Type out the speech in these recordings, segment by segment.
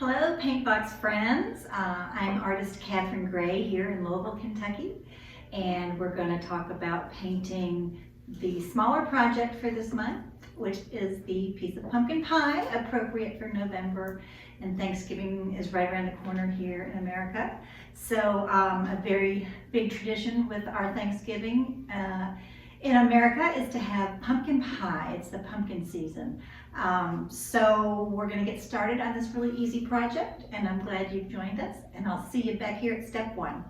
Hello, Paintbox friends. I'm artist Catherine Gray here in Louisville, Kentucky, and we're going to talk about painting the smaller project for this month, which is the piece of pumpkin pie, appropriate for November, and Thanksgiving is right around the corner here in America. So a very big tradition with our Thanksgiving in America is to have pumpkin pie. It's the pumpkin season. So we're going to get started on this really easy project, and I'm glad you've joined us, and I'll see you back here at step one.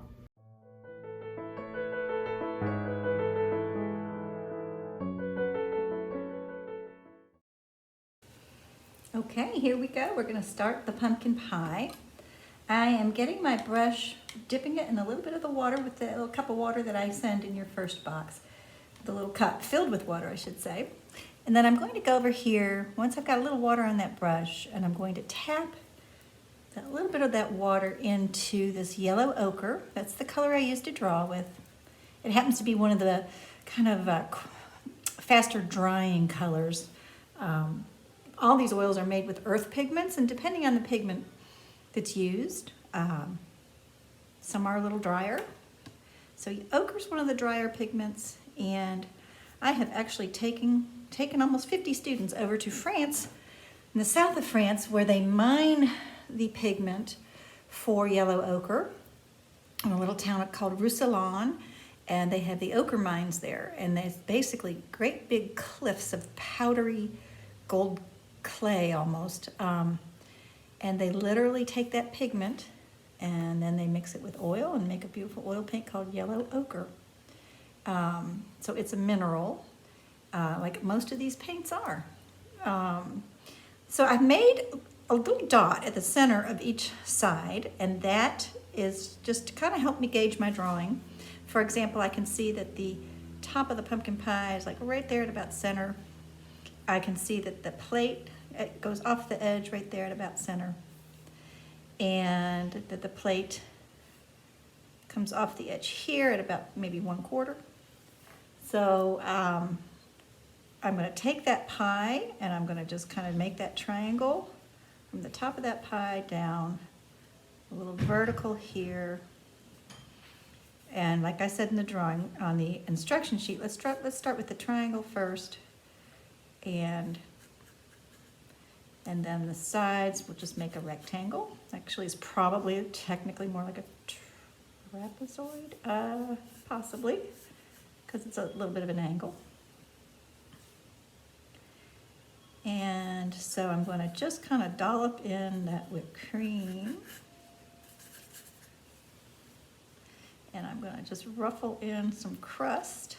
Okay, here we go. We're going to start the pumpkin pie. I am getting my brush, dipping it in a little bit of the water with the little cup of water that I send in your first box. The little cup filled with water, I should say. And then I'm going to go over here, once I've got a little water on that brush, and I'm going to tap a little bit of that water into this yellow ochre. That's the color I used to draw with. It happens to be one of the kind of faster drying colors. All these oils are made with earth pigments, and depending on the pigment that's used, some are a little drier. So ochre is one of the drier pigments, and I have actually taken almost 50 students over to France, in the south of France, where they mine the pigment for yellow ochre in a little town called Roussillon, and they have the ochre mines there, and there's basically great big cliffs of powdery gold clay almost, and they literally take that pigment and then they mix it with oil and make a beautiful oil paint called yellow ochre. So it's a mineral, like most of these paints are. So I've made a little dot at the center of each side, and that is just to kind of help me gauge my drawing. For example, I can see that the top of the pumpkin pie is like right there at about center. I can see that the plate, it goes off the edge right there at about center, and that the plate comes off the edge here at about maybe 1/4. So I'm going to take that pie and I'm going to just kind of make that triangle from the top of that pie down, a little vertical here. And like I said in the drawing, on the instruction sheet, let's start with the triangle first, and then the sides, we'll just make a rectangle. Actually, it's probably technically more like a trapezoid, possibly, because it's a little bit of an angle. And so I'm going to just kind of dollop in that whipped cream. And I'm going to just ruffle in some crust.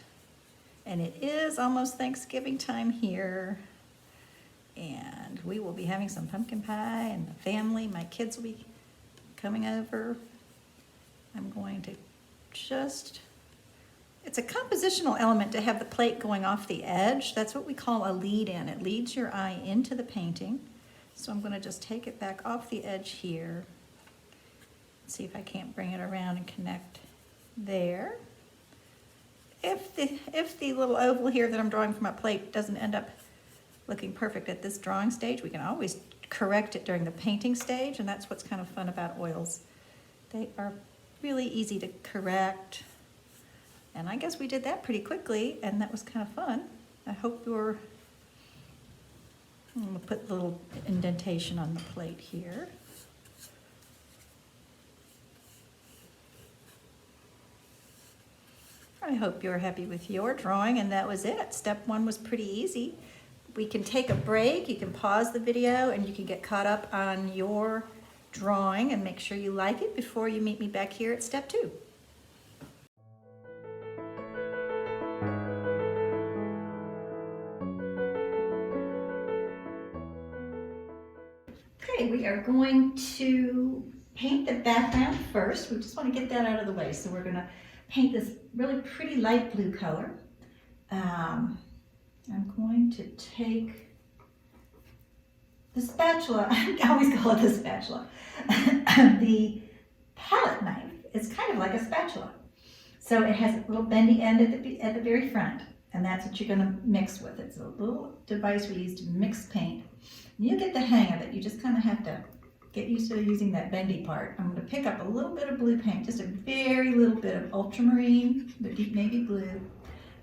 And it is almost Thanksgiving time here. And we will be having some pumpkin pie, and the family, my kids will be coming over. I'm going to just, it's a compositional element to have the plate going off the edge. That's what we call a lead in. It leads your eye into the painting. So I'm going to just take it back off the edge here. See if I can't bring it around and connect there. If the little oval here that I'm drawing for my plate doesn't end up looking perfect at this drawing stage, we can always correct it during the painting stage, and that's what's kind of fun about oils. They are really easy to correct, and I guess we did that pretty quickly, and that was kind of fun. I hope I'm gonna put a little indentation on the plate here. I hope you're happy with your drawing, and that was it. Step one was pretty easy. We can take a break, you can pause the video, and you can get caught up on your drawing and make sure you like it before you meet me back here at step two. Okay, we are going to paint the background first. We just want to get that out of the way. So we're going to paint this really pretty light blue color. I'm going to take the spatula, I always call it the spatula. The palette knife is kind of like a spatula. So it has a little bendy end at the very front, and that's what you're going to mix with. It's a little device we use to mix paint. And you get the hang of it. You just kind of have to get used to using that bendy part. I'm going to pick up a little bit of blue paint, just a very little bit of ultramarine, the deep navy blue,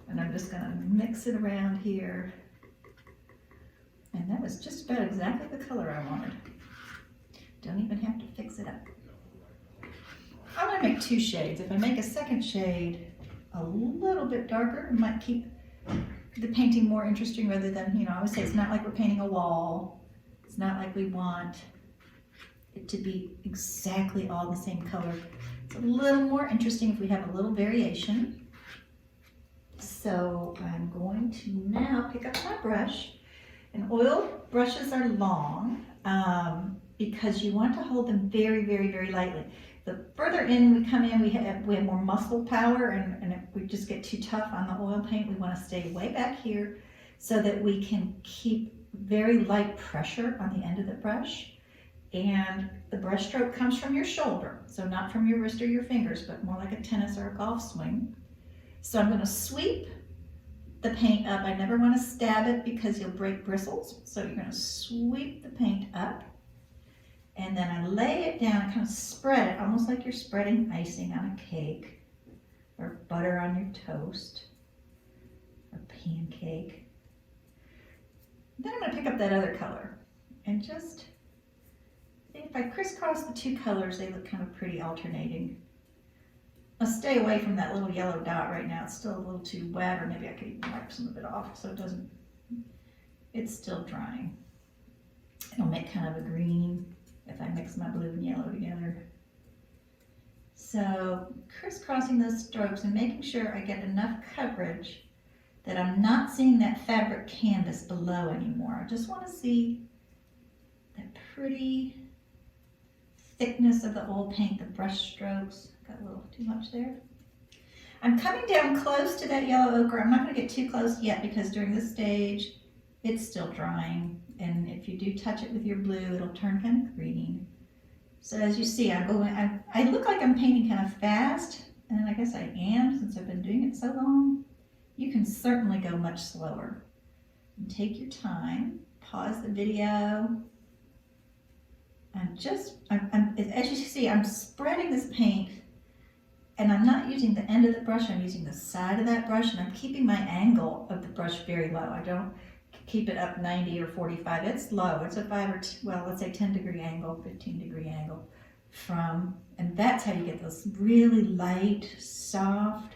and I'm just going to mix it around here. And that was just about exactly the color I wanted. Don't even have to fix it up. I'm going to make 2 shades. If I make a second shade a little bit darker, it might keep the painting more interesting rather than, you know, I always say it's not like we're painting a wall. It's not like we want it to be exactly all the same color. It's a little more interesting if we have a little variation. So I'm going to now pick up my brush. And oil brushes are long because you want to hold them very, very, very lightly. The further in we come in, we have more muscle power, and if we just get too tough on the oil paint, we want to stay way back here so that we can keep very light pressure on the end of the brush. And the brush stroke comes from your shoulder, so not from your wrist or your fingers, but more like a tennis or a golf swing. So I'm going to sweep the paint up. I never want to stab it because you'll break bristles. So you're going to sweep the paint up, and then I lay it down and kind of spread it, almost like you're spreading icing on a cake or butter on your toast or pancake. Then I'm going to pick up that other color and just, if I crisscross the 2 colors, they look kind of pretty alternating. I'll stay away from that little yellow dot right now. It's still a little too wet, or maybe I could even wipe some of it off so it doesn't, it's still drying. It'll make kind of a green if I mix my blue and yellow together. So crisscrossing those strokes and making sure I get enough coverage that I'm not seeing that fabric canvas below anymore. I just want to see that pretty thickness of the oil paint, the brush strokes. Got a little too much there. I'm coming down close to that yellow ochre. I'm not going to get too close yet because during this stage it's still drying, and if you do touch it with your blue, it'll turn kind of green. So as you see, I look like I'm painting kind of fast, and I guess I am since I've been doing it so long. You can certainly go much slower. And take your time, pause the video. As you see, I'm spreading this paint, and I'm not using the end of the brush, I'm using the side of that brush, and I'm keeping my angle of the brush very low. I don't keep it up 90 or 45, it's low. It's a 10-degree angle, 15-degree angle from, and that's how you get those really light, soft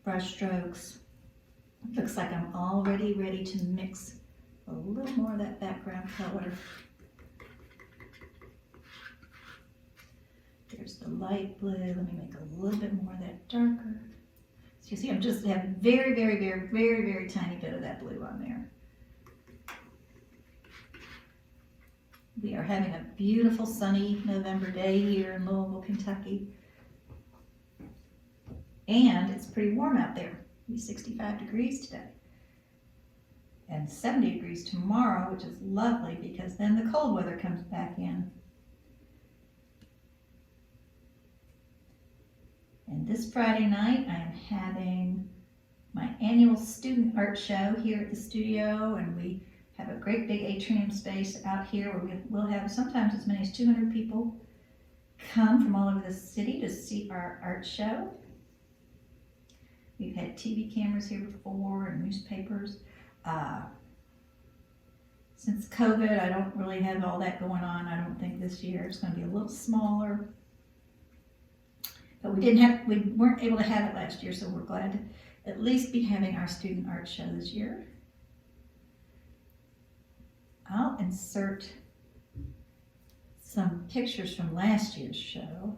brush strokes. It looks like I'm already ready to mix a little more of that background color. There's the light blue. Let me make a little bit more of that darker. So you see, I'm just have very, very, very, very, very tiny bit of that blue on there. We are having a beautiful sunny November day here in Louisville, Kentucky. And it's pretty warm out there. It'll be 65 degrees today. And 70 degrees tomorrow, which is lovely because then the cold weather comes back in. And this Friday night, I am having my annual student art show here at the studio, and we have a great big atrium space out here where we'll have sometimes as many as 200 people come from all over the city to see our art show. We've had TV cameras here before and newspapers. Since COVID, I don't really have all that going on. I don't think this year. It's going to be a little smaller. But we weren't able to have it last year, so we're glad to at least be having our student art show this year. I'll insert some pictures from last year's show.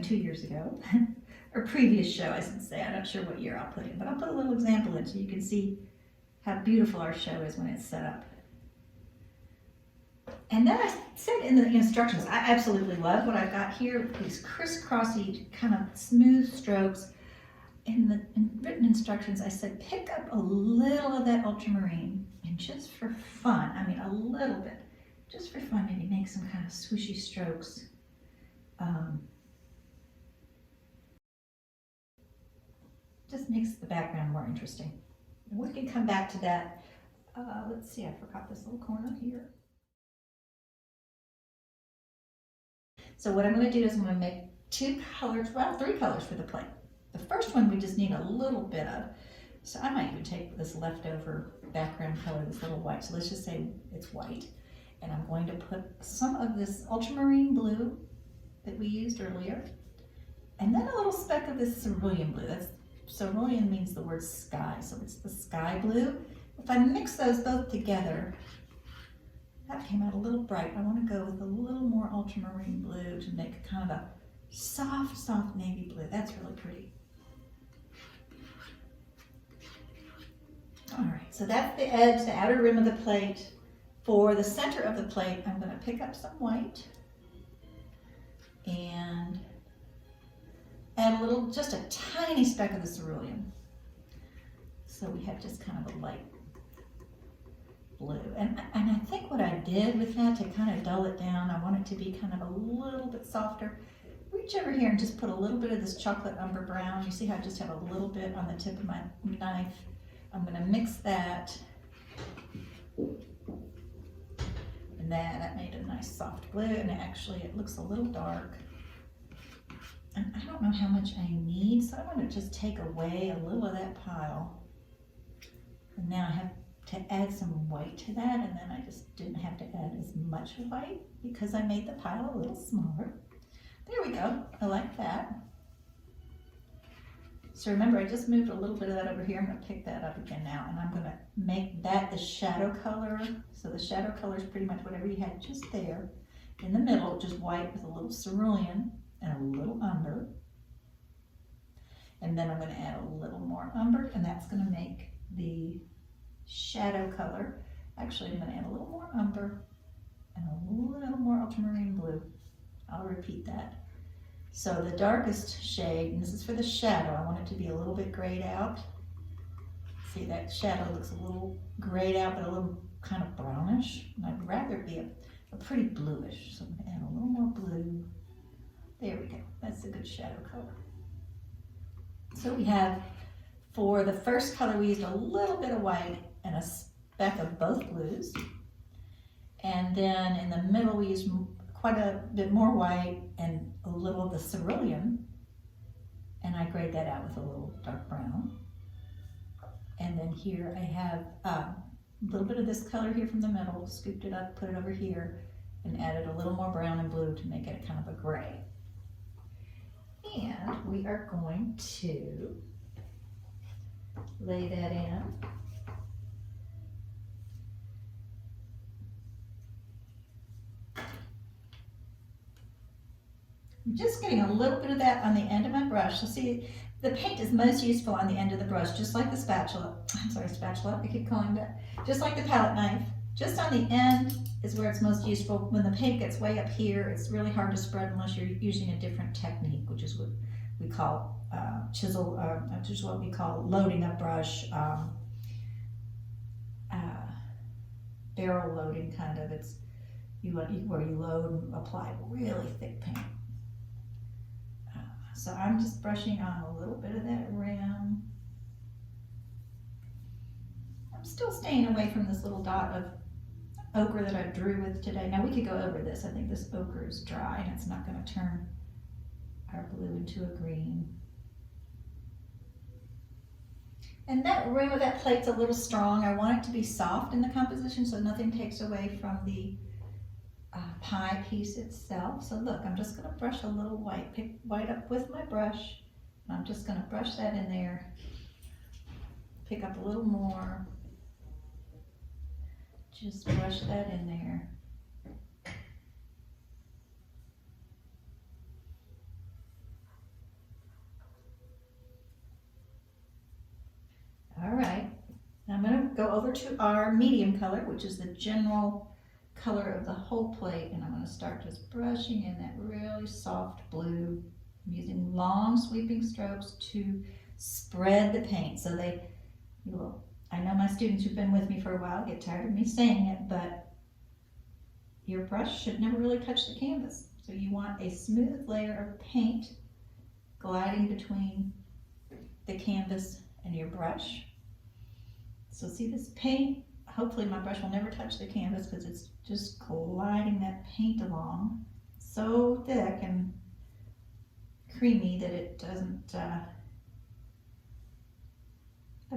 2 years ago, or previous show, I should say. I'm not sure what year I'll put in, but I'll put a little example in so you can see how beautiful our show is when it's set up. And then I said in the instructions, I absolutely love what I've got here, these crisscrossy kind of smooth strokes. In the written instructions, I said, pick up a little of that ultramarine, and just for fun, a little bit, just for fun, maybe make some kind of swooshy strokes. Just makes the background more interesting. And we can come back to that. Let's see, I forgot this little corner here. So what I'm gonna do is I'm gonna make 2 colors, well, 3 colors for the plate. The first one we just need a little bit of. So I might even take this leftover background color, this little white. So let's just say it's white. And I'm going to put some of this ultramarine blue that we used earlier. And then a little speck of this cerulean blue. Cerulean means the word sky, so it's the sky blue. If I mix those both together, that came out a little bright. I want to go with a little more ultramarine blue to make kind of a soft, soft navy blue. That's really pretty. All right, so that's the edge, the outer rim of the plate. For the center of the plate, I'm going to pick up some white and add a little, just a tiny speck of the cerulean. So we have just kind of a light blue. And I think what I did with that to kind of dull it down, I want it to be kind of a little bit softer. Reach over here and just put a little bit of this chocolate umber brown. You see how I just have a little bit on the tip of my knife. I'm going to mix that. And that made a nice soft blue, and actually it looks a little dark. And I don't know how much I need, so I'm going to just take away a little of that pile. And now I have to add some white to that, and then I just didn't have to add as much white because I made the pile a little smaller. There we go, I like that. So remember, I just moved a little bit of that over here. I'm going to pick that up again now, and I'm going to make that the shadow color. So the shadow color is pretty much whatever you had just there. In the middle, just white with a little cerulean and a little umber. And then I'm going to add a little more umber, and that's going to make the shadow color. Actually, I'm going to add a little more umber and a little more ultramarine blue. I'll repeat that. So the darkest shade, and this is for the shadow, I want it to be a little bit grayed out. See, that shadow looks a little grayed out, but a little kind of brownish. And I'd rather it be a pretty bluish. So I'm going to add a little more blue. There we go. That's a good shadow color. So we have, for the first color, we used a little bit of white and a speck of both blues. And then in the middle, we used quite a bit more white and a little of the cerulean, and I grayed that out with a little dark brown. And then here I have a little bit of this color here from the middle, scooped it up, put it over here, and added a little more brown and blue to make it kind of a gray. And we are going to lay that in. I'm just getting a little bit of that on the end of my brush. So see, the paint is most useful on the end of the brush, just like the spatula. I'm sorry, spatula, I keep calling that. Just like the palette knife. Just on the end is where it's most useful. When the paint gets way up here, it's really hard to spread unless you're using a different technique, which is what we call chisel, which is what we call loading a brush, barrel loading kind of. It's where you load and apply really thick paint. So I'm just brushing on a little bit of that rim. I'm still staying away from this little dot of ochre that I drew with today. Now we could go over this. I think this ochre is dry and it's not going to turn our blue into a green. And that rim of that plate's a little strong. I want it to be soft in the composition so nothing takes away from the pie piece itself. So look, I'm just going to brush a little white, pick white up with my brush. And I'm just going to brush that in there, pick up a little more, just brush that in there. All right, now I'm going to go over to our medium color, which is the general color of the whole plate, and I'm going to start just brushing in that really soft blue. I'm using long sweeping strokes to spread the paint so they will. I know my students who've been with me for a while get tired of me saying it, but your brush should never really touch the canvas. So you want a smooth layer of paint gliding between the canvas and your brush. So see this paint? Hopefully my brush will never touch the canvas because it's just gliding that paint along. so thick and creamy that it doesn't, I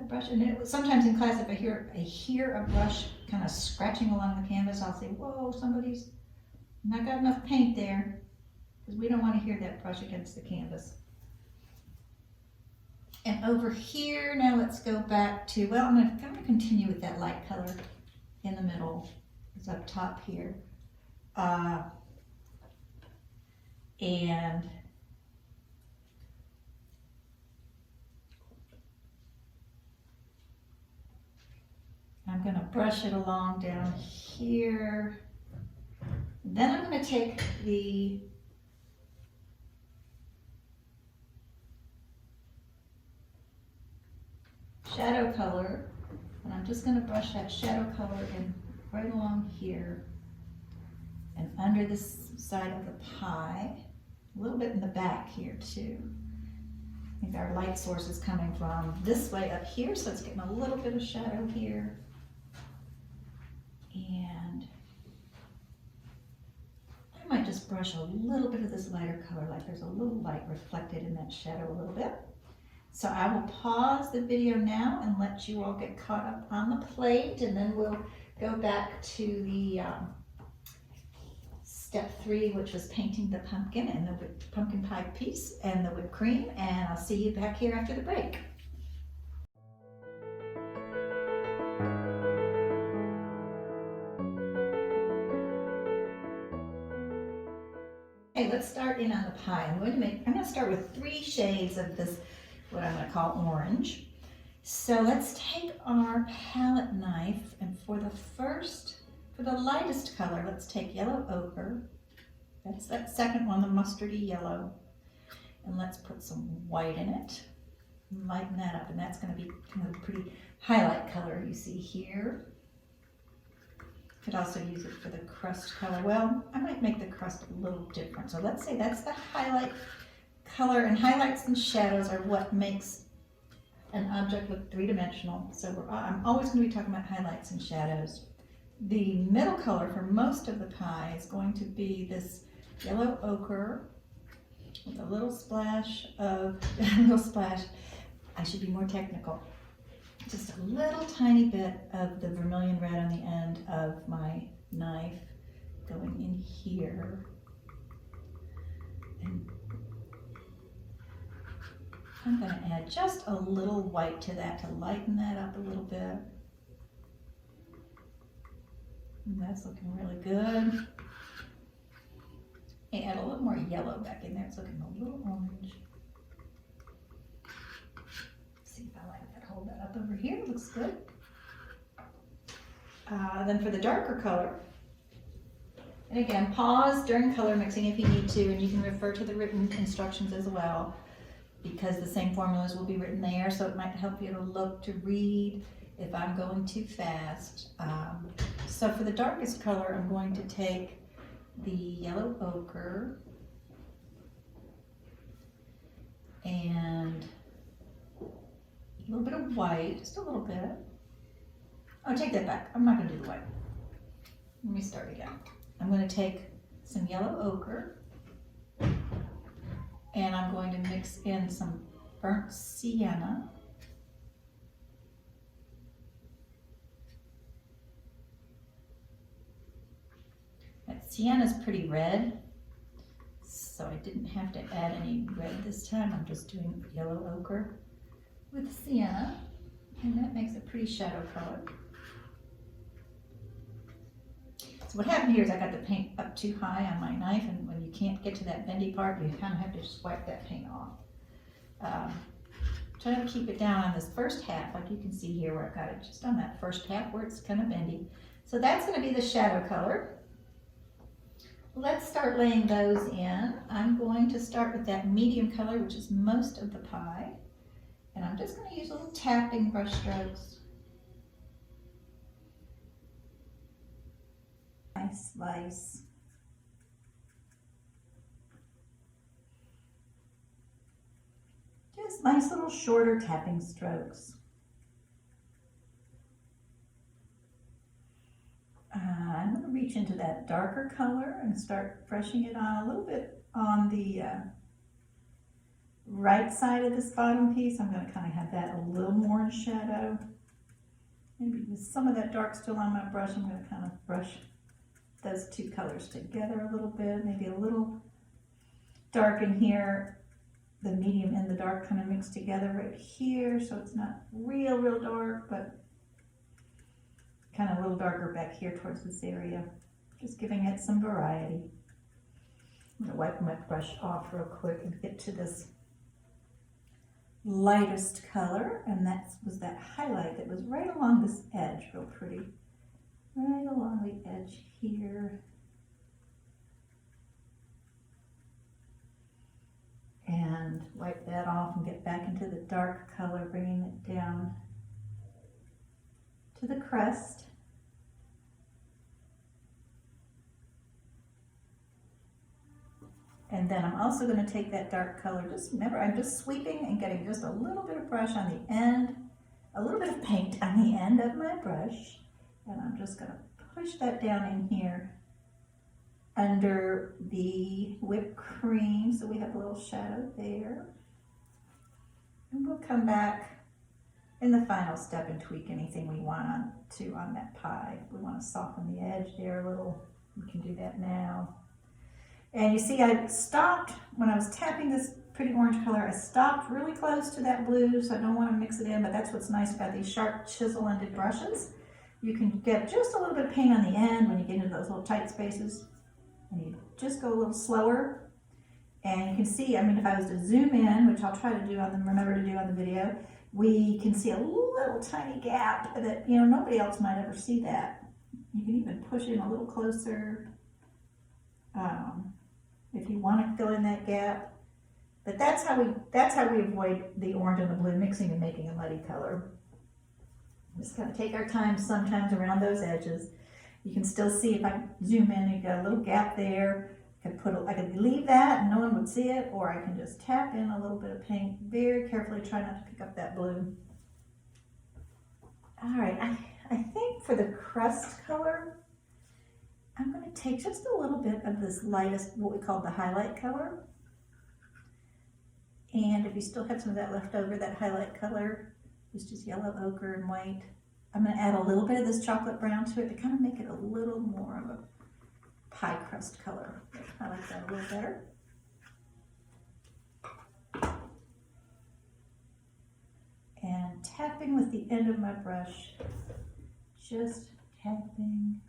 brush, and sometimes in class if I hear a brush kind of scratching along the canvas, I'll say, whoa, somebody's not got enough paint there, because we don't want to hear that brush against the canvas. And over here, now let's go back to, well, I'm gonna continue with that light color in the middle. It's up top here. And I'm gonna brush it along down here. Then I'm gonna take the shadow color, and I'm just going to brush that shadow color in right along here and under this side of the pie, a little bit in the back here too. I think our light source is coming from this way up here, so it's getting a little bit of shadow here. And I might just brush a little bit of this lighter color, like there's a little light reflected in that shadow a little bit. So I will pause the video now and let you all get caught up on the plate, and then we'll go back to the step 3, which was painting the pumpkin and the pumpkin pie piece and the whipped cream, and I'll see you back here after the break. Okay, let's start in on the pie. I'm going to start with 3 shades of this, what I'm going to call orange. So let's take our palette knife, and for the lightest color, let's take yellow ochre. That's that second one, the mustardy yellow. And let's put some white in it. Lighten that up, and that's going to be kind of a pretty highlight color you see here. Could also use it for the crust color. Well, I might make the crust a little different. So let's say that's the highlight color, and highlights and shadows are what makes an object look 3-dimensional. So I'm always going to be talking about highlights and shadows. The middle color for most of the pie is going to be this yellow ochre with a little splash of, I should be more technical, just a little tiny bit of the vermilion red on the end of my knife going in here. And I'm going to add just a little white to that to lighten that up a little bit. And that's looking really good. Add a little more yellow back in there. It's looking a little orange. See if I like that. Hold that up over here. Looks good. Then for the darker color, and again, pause during color mixing if you need to, and you can refer to the written instructions as well, because the same formulas will be written there, so it might help you to look, to read if I'm going too fast. So for the darkest color, I'm going to take the yellow ochre and a little bit of white, just a little bit. Oh, take that back. I'm not going to do the white. Let me start again. I'm going to take some yellow ochre, and I'm going to mix in some burnt sienna. That sienna is pretty red, so I didn't have to add any red this time. I'm just doing yellow ochre with sienna, and that makes a pretty shadow color. So what happened here is I got the paint up too high on my knife, and when you can't get to that bendy part, you kind of have to just wipe that paint off. Try to keep it down on this first half, like you can see here where I've got it just on that first half where it's kind of bendy. So that's going to be the shadow color. Let's start laying those in. I'm going to start with that medium color, which is most of the pie. And I'm just going to use little tapping brush strokes. Nice slice. Just nice little shorter tapping strokes. I'm going to reach into that darker color and start brushing it on a little bit on the right side of this bottom piece. I'm going to kind of have that a little more in shadow. Maybe with some of that dark still on my brush, I'm going to kind of brush those two colors together a little bit. Maybe a little dark in here, the medium and the dark kind of mixed together right here, so it's not real dark, but kind of a little darker back here towards this area. Just giving it some variety. I'm going to wipe my brush off real quick and get to this lightest color, and that was that highlight that was right along this edge, real pretty. Right along the edge here. And wipe that off and get back into the dark color, bringing it down to the crest. And then I'm also going to take that dark color, just remember I'm just sweeping and getting just a little bit of brush on the end, a little bit of paint on the end of my brush. And I'm just going to push that down in here under the whipped cream, so we have a little shadow there. And we'll come back in the final step and tweak anything we want on that pie. If we want to soften the edge there a little, we can do that now. And you see I stopped, when I was tapping this pretty orange color, I stopped really close to that blue, so I don't want to mix it in, but that's what's nice about these sharp chisel-ended brushes. You can get just a little bit of paint on the end when you get into those little tight spaces. And you just go a little slower. And you can see, I mean, if I was to zoom in, which I'll try to do remember to do on the video, we can see a little tiny gap that, you know, nobody else might ever see that. You can even push in a little closer if you want to fill in that gap. But that's how we avoid the orange and the blue mixing and making a muddy color. Just kind of take our time sometimes around those edges. You can still see if I zoom in, you got a little gap there. I could leave that and no one would see it, or I can just tap in a little bit of paint very carefully, try not to pick up that blue. All right, I think for the crust color, I'm going to take just a little bit of this lightest, what we call the highlight color. And if you still have some of that left over, that highlight color is just yellow ochre and white. I'm going to add a little bit of this chocolate brown to it to kind of make it a little more of a pie crust color. I like that a little better. And tapping with the end of my brush, just tapping.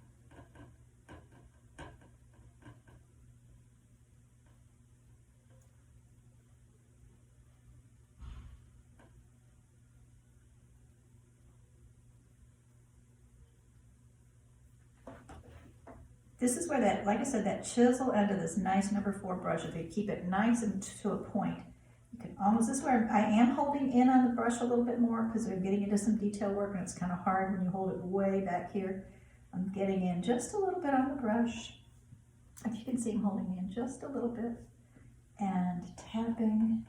This is where that, like I said, that chisel end of this nice number 4 brush, if you keep it nice and to a point, you can almost, this is where I am holding in on the brush a little bit more because I'm getting into some detail work and it's kind of hard when you hold it way back here. I'm getting in just a little bit on the brush. If you can see, I'm holding in just a little bit and tapping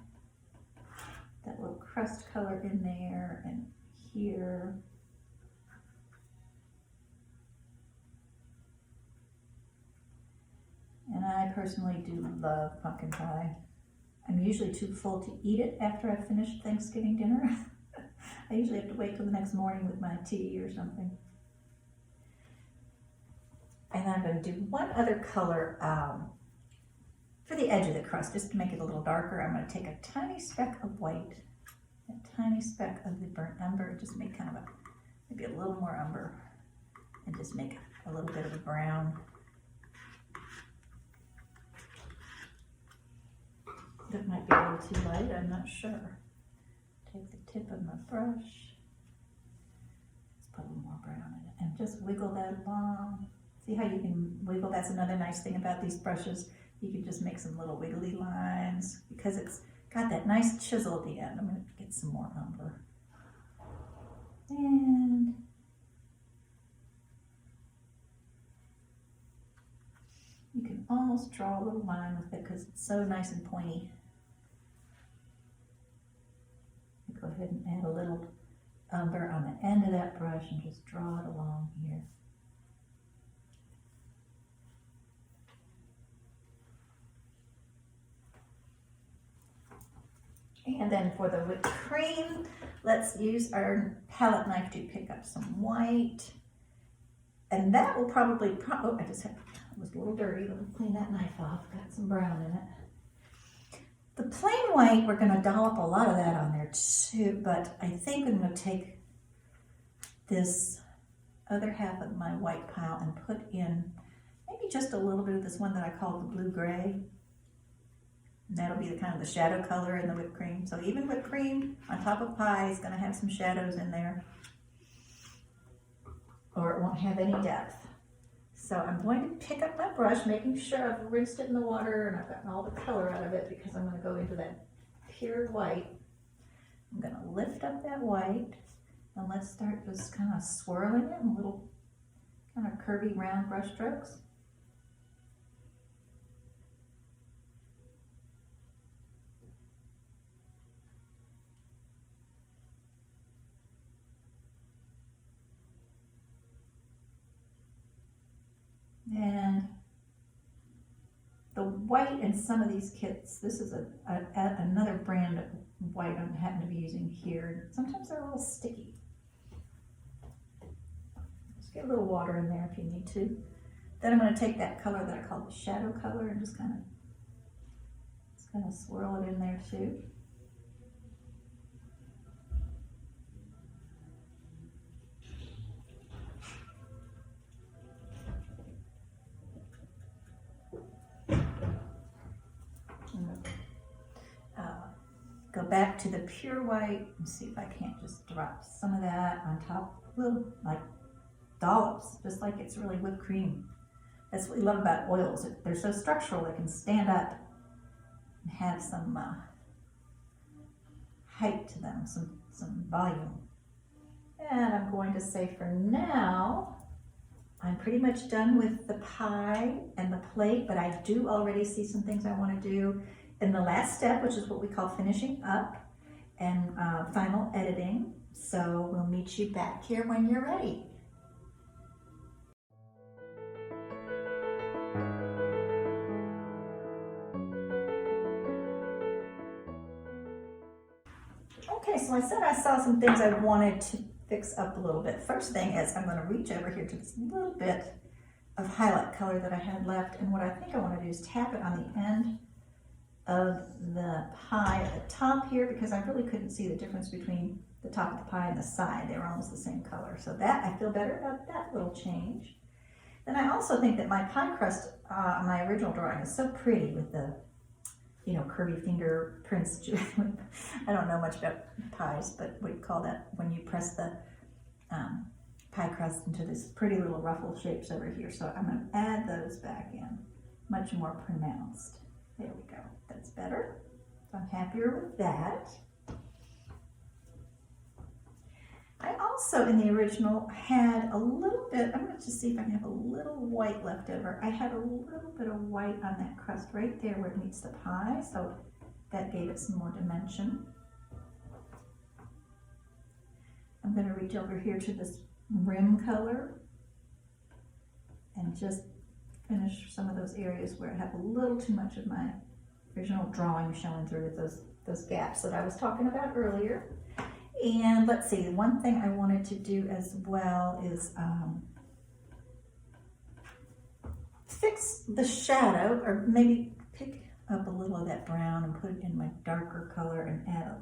that little crust color in there and here. And I personally do love pumpkin pie. I'm usually too full to eat it after I've finished Thanksgiving dinner. I usually have to wait till the next morning with my tea or something. And I'm going to do one other color for the edge of the crust, just to make it a little darker. I'm going to take a tiny speck of white, a tiny speck of the burnt umber, just make kind of maybe a little more umber, and just make a little bit of a brown. That might be a little too light, I'm not sure. Take the tip of my brush, let's put a little more brown in it, and just wiggle that along. See how you can wiggle? That's another nice thing about these brushes. You can just make some little wiggly lines because it's got that nice chisel at the end. I'm going to get some more umber. And you can almost draw a little line with it because it's so nice and pointy. Go ahead and add a little umber on the end of that brush and just draw it along here. And then for the whipped cream, let's use our palette knife to pick up some white. And that will probably, oh, it was a little dirty. Let me clean that knife off. Got some brown in it. The plain white, we're gonna dollop a lot of that on there too, but I think I'm gonna take this other half of my white pile and put in maybe just a little bit of this one that I call the blue gray. And that'll be the kind of the shadow color in the whipped cream. So even whipped cream on top of pie is gonna have some shadows in there, or it won't have any depth. So I'm going to pick up my brush, making sure I've rinsed it in the water and I've gotten all the color out of it, because I'm gonna go into that pure white. I'm gonna lift up that white and let's start just kind of swirling it in little kind of curvy round brush strokes. And the white in some of these kits, this is another brand of white I happen to be using here. Sometimes they're a little sticky. Just get a little water in there if you need to. Then I'm going to take that color that I call the shadow color and just kind of swirl it in there too. Go back to the pure white and see if I can't just drop some of that on top, little like dollops, just like it's really whipped cream. That's what we love about oils. They're so structural, they can stand up and have some height to them, some volume. And I'm going to say for now, I'm pretty much done with the pie and the plate, but I do already see some things I want to do in the last step, which is what we call finishing up and final editing. So we'll meet you back here when you're ready. Okay, so I said I saw some things I wanted to fix up a little bit. First thing is I'm going to reach over here to this little bit of highlight color that I had left, and what I think I want to do is tap it on the end of the pie at the top here, because I really couldn't see the difference between the top of the pie and the side. They were almost the same color. So that, I feel better about that little change. Then I also think that my pie crust on my original drawing is so pretty with the, you know, curvy fingerprints. I don't know much about pies, but what do you call that when you press the pie crust into this pretty little ruffle shapes over here. So I'm going to add those back in, much more pronounced. There we go. That's better. So I'm happier with that. I also, in the original, had a little bit, I'm going to just see if I can have a little white left over. I had a little bit of white on that crust right there where it meets the pie, so that gave it some more dimension. I'm going to reach over here to this rim color and just finish some of those areas where I have a little too much of my original drawing showing through with those gaps that I was talking about earlier. And let's see, one thing I wanted to do as well is fix the shadow, or maybe pick up a little of that brown and put it in my darker color and add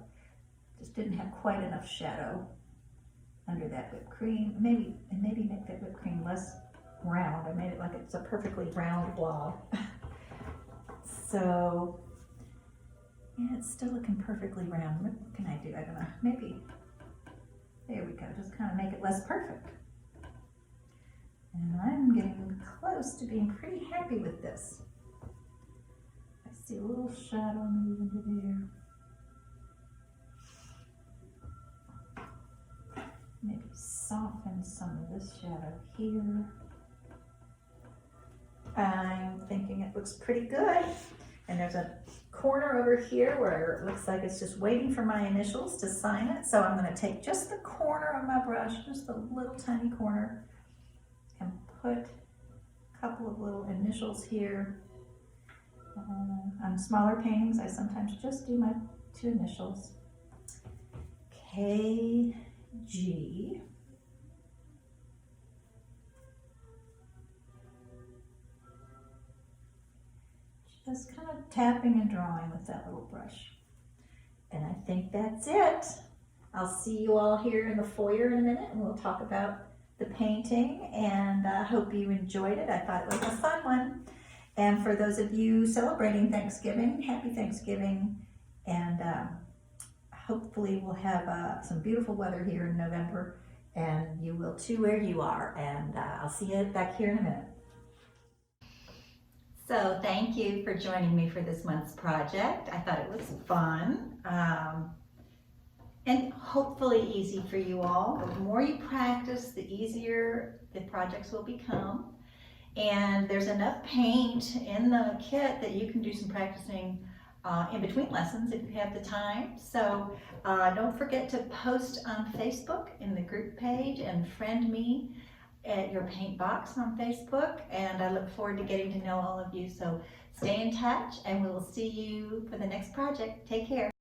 just didn't have quite enough shadow under that whipped cream. Maybe make that whipped cream less round. I made it like it's a perfectly round blob. So, yeah, it's still looking perfectly round. What can I do? I don't know. Maybe, there we go. Just kind of make it less perfect. And I'm getting close to being pretty happy with this. I see a little shadow move into there. Maybe soften some of this shadow here. I'm thinking it looks pretty good. And there's a corner over here where it looks like it's just waiting for my initials to sign it. So I'm going to take just the corner of my brush, just the little tiny corner, and put a couple of little initials here. On smaller paintings, I sometimes just do my two initials, KG. Just kind of tapping and drawing with that little brush. And I think that's it. I'll see you all here in the foyer in a minute and we'll talk about the painting, and I hope you enjoyed it. I thought it was a fun one. And for those of you celebrating Thanksgiving, happy Thanksgiving, and hopefully we'll have some beautiful weather here in November, and you will too where you are, and I'll see you back here in a minute. So thank you for joining me for this month's project. I thought it was fun and hopefully easy for you all. The more you practice, the easier the projects will become. And there's enough paint in the kit that you can do some practicing in between lessons if you have the time. So don't forget to post on Facebook in the group page and friend me at your paint box on Facebook, and I look forward to getting to know all of you. So stay in touch and we will see you for the next project. Take care.